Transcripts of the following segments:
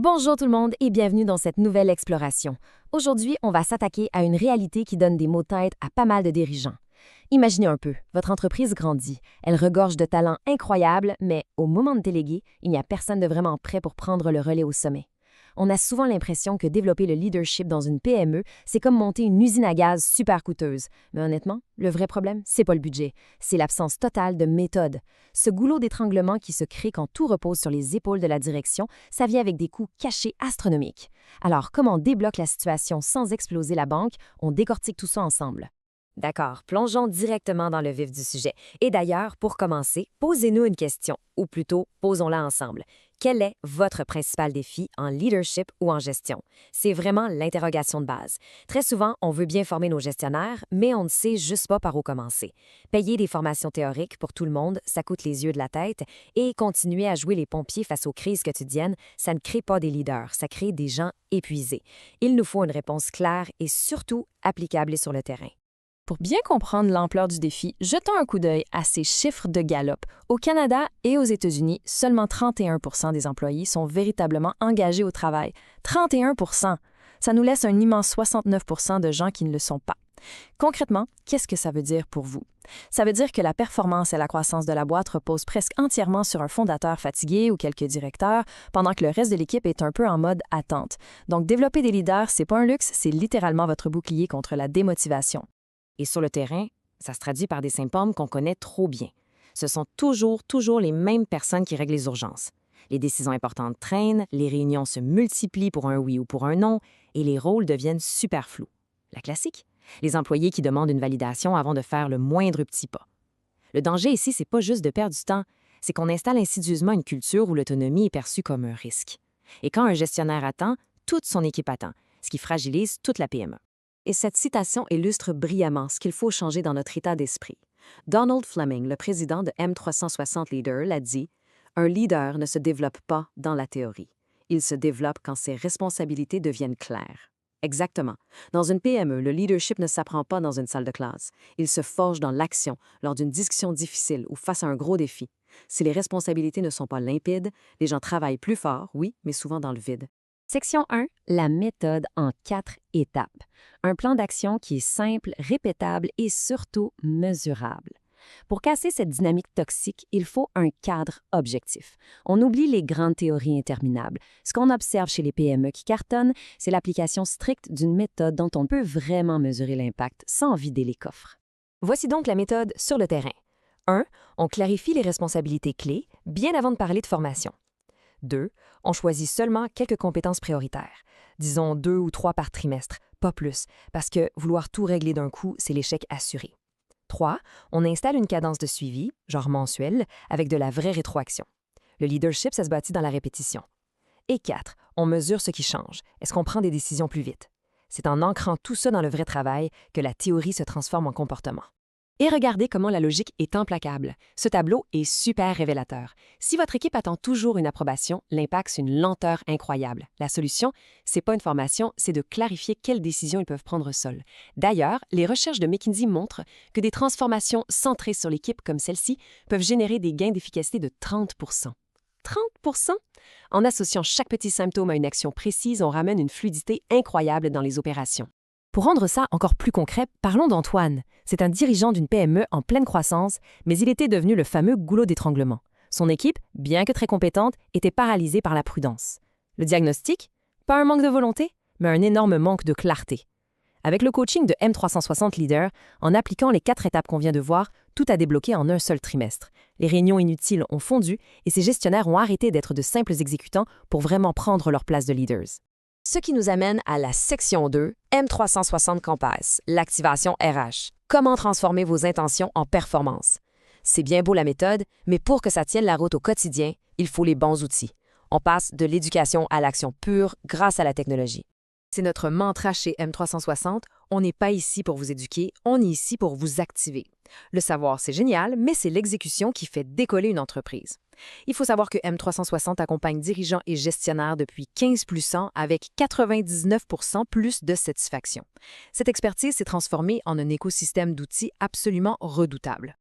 Bonjour tout le monde et bienvenue dans cette nouvelle exploration. Aujourd'hui, on va s'attaquer à une réalité qui donne des maux de tête à pas mal de dirigeants. Imaginez un peu, votre entreprise grandit, elle regorge de talents incroyables, mais au moment de déléguer, il n'y a personne de vraiment prêt pour prendre le relais au sommet. On a souvent l'impression que développer le leadership dans une PME, c'est comme monter une usine à gaz super coûteuse. Mais honnêtement, le vrai problème, c'est pas le budget, c'est l'absence totale de méthode. Ce goulot d'étranglement qui se crée quand tout repose sur les épaules de la direction, ça vient avec des coûts cachés astronomiques. Alors, comment on débloque la situation sans exploser la banque? On décortique tout ça ensemble. D'accord, plongeons directement dans le vif du sujet. Et d'ailleurs, pour commencer, posez-nous une question, ou plutôt, posons-la ensemble. Quel est votre principal défi en leadership ou en gestion? C'est vraiment l'interrogation de base. Très souvent, on veut bien former nos gestionnaires, mais on ne sait juste pas par où commencer. Payer des formations théoriques pour tout le monde, ça coûte les yeux de la tête, et continuer à jouer les pompiers face aux crises quotidiennes, ça ne crée pas des leaders, ça crée des gens épuisés. Il nous faut une réponse claire et surtout applicable et sur le terrain. Pour bien comprendre l'ampleur du défi, jetons un coup d'œil à ces chiffres de Gallup. Au Canada et aux États-Unis, seulement 31 des employés sont véritablement engagés au travail. 31 Ça nous laisse un immense 69 de gens qui ne le sont pas. Concrètement, qu'est-ce que ça veut dire pour vous? Ça veut dire que la performance et la croissance de la boîte reposent presque entièrement sur un fondateur fatigué ou quelques directeurs, pendant que le reste de l'équipe est un peu en mode attente. Donc, développer des leaders, c'est pas un luxe, c'est littéralement votre bouclier contre la démotivation. Et sur le terrain, ça se traduit par des symptômes qu'on connaît trop bien. Ce sont toujours les mêmes personnes qui règlent les urgences. Les décisions importantes traînent, les réunions se multiplient pour un oui ou pour un non, et les rôles deviennent super flous. La classique? Les employés qui demandent une validation avant de faire le moindre petit pas. Le danger ici, c'est pas juste de perdre du temps, c'est qu'on installe insidieusement une culture où l'autonomie est perçue comme un risque. Et quand un gestionnaire attend, toute son équipe attend, ce qui fragilise toute la PME. Et cette citation illustre brillamment ce qu'il faut changer dans notre état d'esprit. Donald Fleming, le président de M360 Leader, l'a dit « Un leader ne se développe pas dans la théorie. Il se développe quand ses responsabilités deviennent claires. » Exactement. Dans une PME, le leadership ne s'apprend pas dans une salle de classe. Il se forge dans l'action, lors d'une discussion difficile ou face à un gros défi. Si les responsabilités ne sont pas limpides, les gens travaillent plus fort, oui, mais souvent dans le vide. Section 1, la méthode en 4 étapes. Un plan d'action qui est simple, répétable et surtout mesurable. Pour casser cette dynamique toxique, il faut un cadre objectif. On oublie les grandes théories interminables. Ce qu'on observe chez les PME qui cartonnent, c'est l'application stricte d'une méthode dont on peut vraiment mesurer l'impact sans vider les coffres. Voici donc la méthode sur le terrain. 1. On clarifie les responsabilités clés bien avant de parler de formation. 2. On choisit seulement quelques compétences prioritaires. Disons 2 ou 3 par trimestre, pas plus, parce que vouloir tout régler d'un coup, c'est l'échec assuré. 3. On installe une cadence de suivi, genre mensuelle, avec de la vraie rétroaction. Le leadership, ça se bâtit dans la répétition. Et 4. On mesure ce qui change. Est-ce qu'on prend des décisions plus vite? C'est en ancrant tout ça dans le vrai travail que la théorie se transforme en comportement. Et regardez comment la logique est implacable. Ce tableau est super révélateur. Si votre équipe attend toujours une approbation, l'impact, c'est une lenteur incroyable. La solution, c'est pas une formation, c'est de clarifier quelles décisions ils peuvent prendre seuls. D'ailleurs, les recherches de McKinsey montrent que des transformations centrées sur l'équipe comme celle-ci peuvent générer des gains d'efficacité de 30 30 En associant chaque petit symptôme à une action précise, on ramène une fluidité incroyable dans les opérations. Pour rendre ça encore plus concret, parlons d'Antoine. C'est un dirigeant d'une PME en pleine croissance, mais il était devenu le fameux goulot d'étranglement. Son équipe, bien que très compétente, était paralysée par la prudence. Le diagnostic? Pas un manque de volonté, mais un énorme manque de clarté. Avec le coaching de M360 Leader, en appliquant les 4 étapes qu'on vient de voir, tout a débloqué en un seul trimestre. Les réunions inutiles ont fondu et ces gestionnaires ont arrêté d'être de simples exécutants pour vraiment prendre leur place de leaders. Ce qui nous amène à la section 2, M360 Compass, l'activation RH. Comment transformer vos intentions en performance? C'est bien beau la méthode, mais pour que ça tienne la route au quotidien, il faut les bons outils. On passe de l'éducation à l'action pure grâce à la technologie. C'est notre mantra chez M360, on n'est pas ici pour vous éduquer, on est ici pour vous activer. Le savoir, c'est génial, mais c'est l'exécution qui fait décoller une entreprise. Il faut savoir que M360 accompagne dirigeants et gestionnaires depuis 15 plus ans avec 99 plus de satisfaction. Cette expertise s'est transformée en un écosystème d'outils absolument redoutable.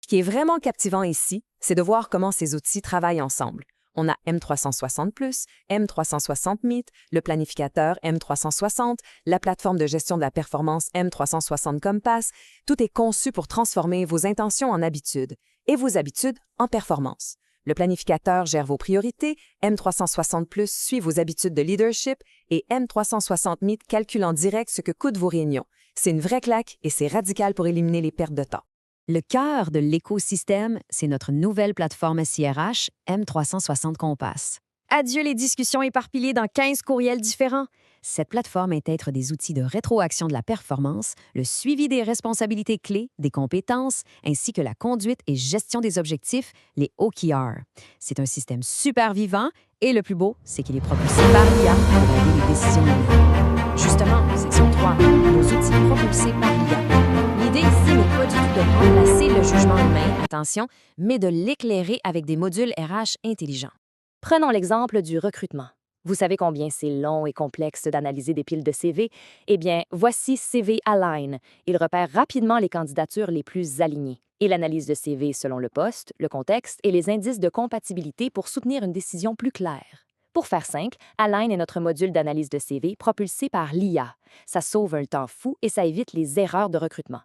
Ce qui est vraiment captivant ici, c'est de voir comment ces outils travaillent ensemble. On a M360+, M360 Meet, le planificateur M360, la plateforme de gestion de la performance M360 Compass. Tout est conçu pour transformer vos intentions en habitudes et vos habitudes en performance. Le planificateur gère vos priorités, M360+ suit vos habitudes de leadership et M360 Meet calcule en direct ce que coûtent vos réunions. C'est une vraie claque et c'est radical pour éliminer les pertes de temps. Le cœur de l'écosystème, c'est notre nouvelle plateforme SIRH M360 Compass. Adieu les discussions éparpillées dans 15 courriels différents. Cette plateforme intègre des outils de rétroaction de la performance, le suivi des responsabilités clés, des compétences, ainsi que la conduite et gestion des objectifs, les OKR. C'est un système super vivant et le plus beau, c'est qu'il est propulsé par l'IA pour aider les décisions humaines. Justement, section 3, nos outils propulsés par l'IA. L'idée ici n'est pas du tout de remplacer le jugement humain, attention, mais de l'éclairer avec des modules RH intelligents. Prenons l'exemple du recrutement. Vous savez combien c'est long et complexe d'analyser des piles de CV? Eh bien, voici CV Align. Il repère rapidement les candidatures les plus alignées. Il analyse le CV selon le poste, le contexte et les indices de compatibilité pour soutenir une décision plus claire. Pour faire simple, Align est notre module d'analyse de CV propulsé par l'IA. Ça sauve un temps fou et ça évite les erreurs de recrutement.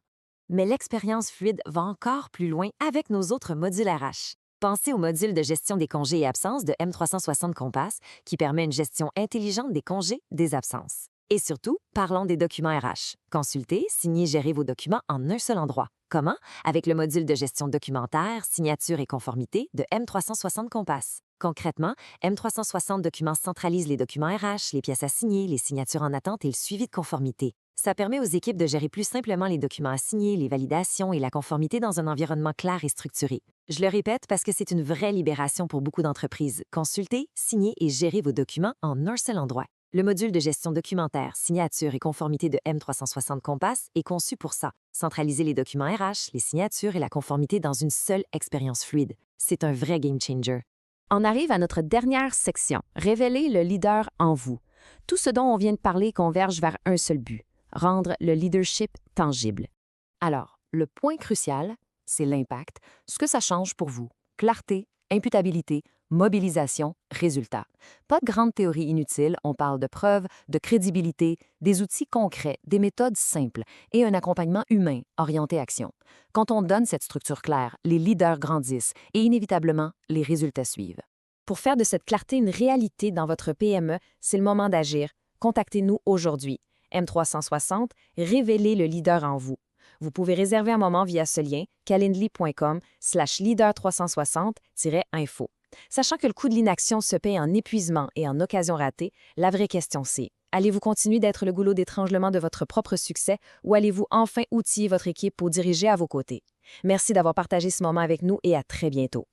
Mais l'expérience fluide va encore plus loin avec nos autres modules RH. Pensez au module de gestion des congés et absences de M360 Compass qui permet une gestion intelligente des congés, des absences. Et surtout, parlons des documents RH. Consultez, signez, gérez vos documents en un seul endroit. Comment? Avec le module de gestion documentaire, signature et conformité de M360 Compass. Concrètement, M360 Documents centralise les documents RH, les pièces à signer, les signatures en attente et le suivi de conformité. Ça permet aux équipes de gérer plus simplement les documents à signer, les validations et la conformité dans un environnement clair et structuré. Je le répète parce que c'est une vraie libération pour beaucoup d'entreprises. Consultez, signez et gérez vos documents en un seul endroit. Le module de gestion documentaire, signature et conformité de M360 Compass est conçu pour ça. Centraliser les documents RH, les signatures et la conformité dans une seule expérience fluide. C'est un vrai game changer. On arrive à notre dernière section, révéler le leader en vous. Tout ce dont on vient de parler converge vers un seul but, rendre le leadership tangible. Alors, le point crucial, c'est l'impact, ce que ça change pour vous. Clarté, imputabilité, mobilisation, résultat. Pas de grande théorie inutile, on parle de preuves, de crédibilité, des outils concrets, des méthodes simples et un accompagnement humain orienté action. Quand on donne cette structure claire, les leaders grandissent et inévitablement, les résultats suivent. Pour faire de cette clarté une réalité dans votre PME, c'est le moment d'agir. Contactez-nous aujourd'hui. M360, révélez le leader en vous. Vous pouvez réserver un moment via ce lien calendly.com/leader360-info. Sachant que le coût de l'inaction se paie en épuisement et en occasion ratée, la vraie question c'est, allez-vous continuer d'être le goulot d'étranglement de votre propre succès ou allez-vous enfin outiller votre équipe pour diriger à vos côtés? Merci d'avoir partagé ce moment avec nous et à très bientôt.